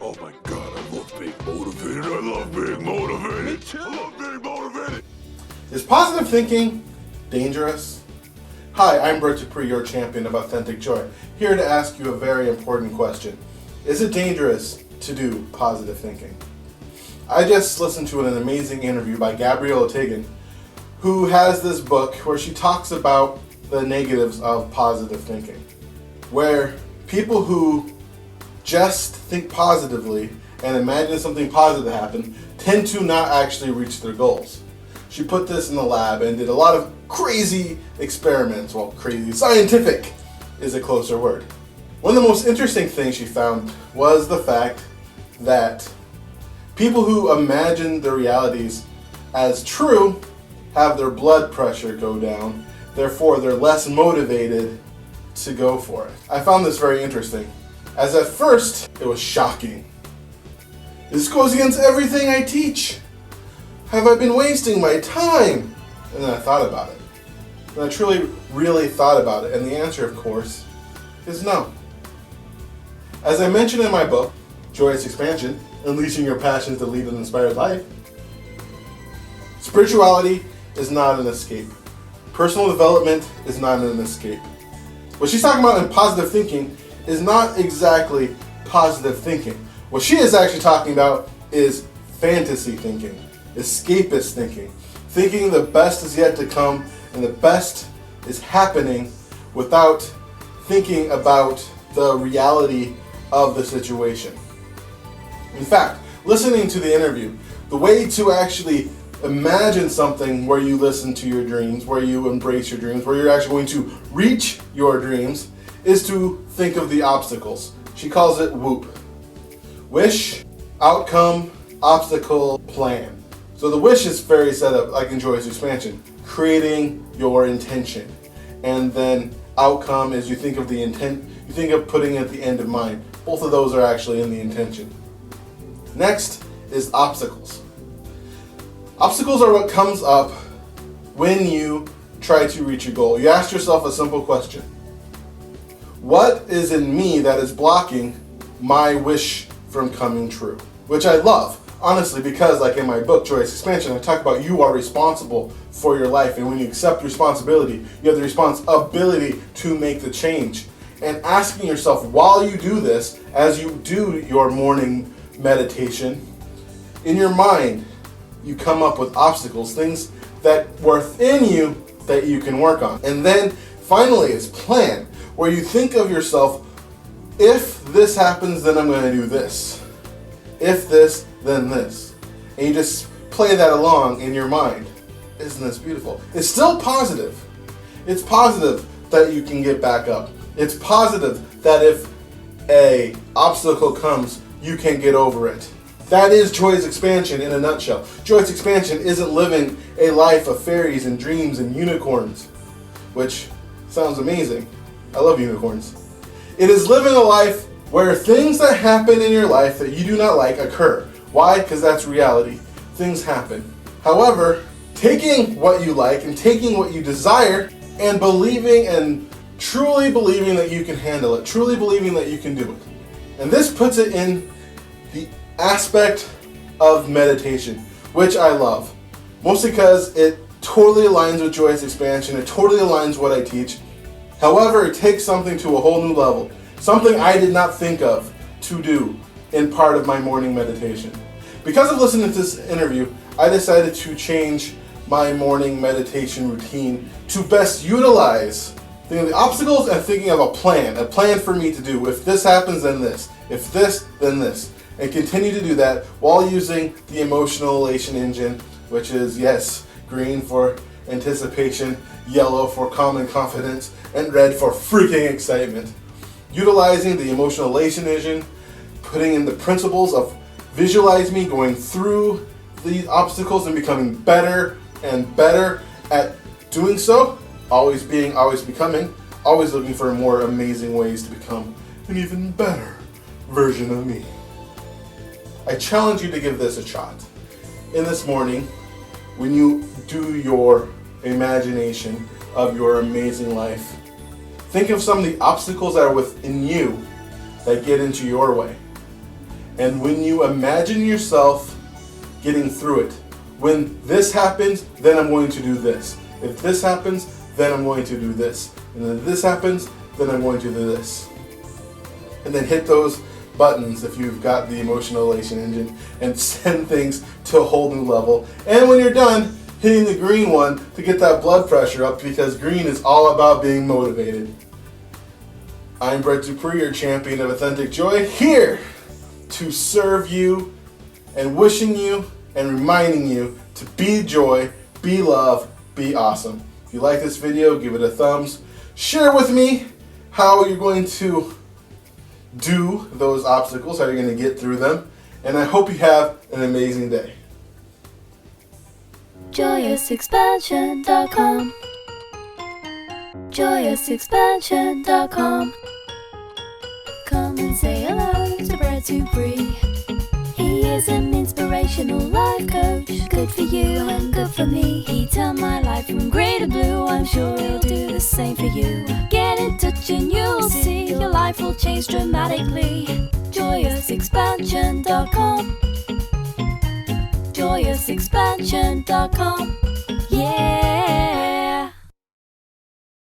Oh my God, I love being motivated. I love being motivated. Me too. I love being motivated. Is positive thinking dangerous? Hi, I'm Dupree, your champion of authentic joy, here to ask you a very important question. Is it dangerous to do positive thinking? I just listened to an amazing interview by Gabrielle Tigan, who has this book where she talks about the negatives of positive thinking, where people who just think positively and imagine something positive happen tend to not actually reach their goals. She put this in the lab and did a lot of crazy experiments. Well, crazy, scientific is a closer word. One of the most interesting things she found was the fact that people who imagine their realities as true have their blood pressure go down, therefore they're less motivated to go for it. I found this very interesting, as at first it was shocking. This goes against everything I teach. Have I been wasting my time? And then I thought about it. And I truly, really thought about it, and the answer, of course, is no. As I mentioned in my book, Joyous Expansion, Unleashing Your Passions to Lead an Inspired Life, spirituality is not an escape. Personal development is not an escape. What she's talking about in positive thinking is not exactly positive thinking. What she is actually talking about is fantasy thinking, escapist thinking, thinking the best is yet to come and the best is happening without thinking about the reality of the situation. In fact, listening to the interview, the way to actually imagine something where you listen to your dreams, where you embrace your dreams, where you're actually going to reach your dreams, is to think of the obstacles. She calls it WOOP. Wish, outcome, obstacle, plan. So the wish is very set up like in Joyous Expansion, creating your intention. And then outcome is you think of the intent, you think of putting it at the end of mind. Both of those are actually in the intention. Next is obstacles. Obstacles are what comes up when you try to reach your goal. You ask yourself a simple question. What is in me that is blocking my wish from coming true? Which I love, honestly, because like in my book, Joyous Expansion, I talk about you are responsible for your life. And when you accept responsibility, you have the responsibility to make the change. And asking yourself while you do this, as you do your morning meditation, in your mind, you come up with obstacles, things that were within you that you can work on. And then finally is plan, where you think of yourself, if this happens, then I'm going to do this. If this, then this. And you just play that along in your mind. Isn't this beautiful? It's still positive. It's positive that you can get back up. It's positive that if a obstacle comes, you can get over it. That is Joyous Expansion in a nutshell. Joyous Expansion isn't living a life of fairies and dreams and unicorns, which sounds amazing. I love unicorns. It is living a life where things that happen in your life that you do not like occur. Why? Because that's reality. Things happen. However, taking what you like and taking what you desire and believing and truly believing that you can handle it, truly believing that you can do it. And this puts it in the aspect of meditation, which I love. Mostly because it totally aligns with Joyous Expansion, it totally aligns what I teach. However, it takes something to a whole new level, something I did not think of to do in part of my morning meditation. Because of listening to this interview, I decided to change my morning meditation routine to best utilize thinking of the obstacles and thinking of a plan for me to do. If this happens, then this. If this, then this. And continue to do that while using the emotional elation engine, which is, yes, green for anticipation, yellow for calm and confidence, and red for freaking excitement. Utilizing the emotional elation engine, putting in the principles of visualize me going through these obstacles and becoming better and better at doing so, always being, always becoming, always looking for more amazing ways to become an even better version of me. I challenge you to give this a shot. In this morning, when you do your imagination of your amazing life, think of some of the obstacles that are within you that get into your way. And when you imagine yourself getting through it, when this happens, then I'm going to do this. If this happens, then I'm going to do this. And if this happens, then I'm going to do this. And then hit those buttons if you've got the emotional elation engine and send things to a whole new level. And when you're done, hitting the green one to get that blood pressure up, because green is all about being motivated. I'm Brett Dupree, your champion of authentic joy, here to serve you and wishing you and reminding you to be joy, be love, be awesome. If you like this video, give it a thumbs. Share with me how you're going to do those obstacles, how you're going to get through them. And I hope you have an amazing day. JoyousExpansion.com. JoyousExpansion.com. Come and say hello to Brett Dupree. He is an inspirational life coach, good for you and good for me. He turned my life from grey to blue, I'm sure he'll do the same for you. Get in touch and you'll see your life will change dramatically. JoyousExpansion.com. JoyousExpansion.com. Yeah.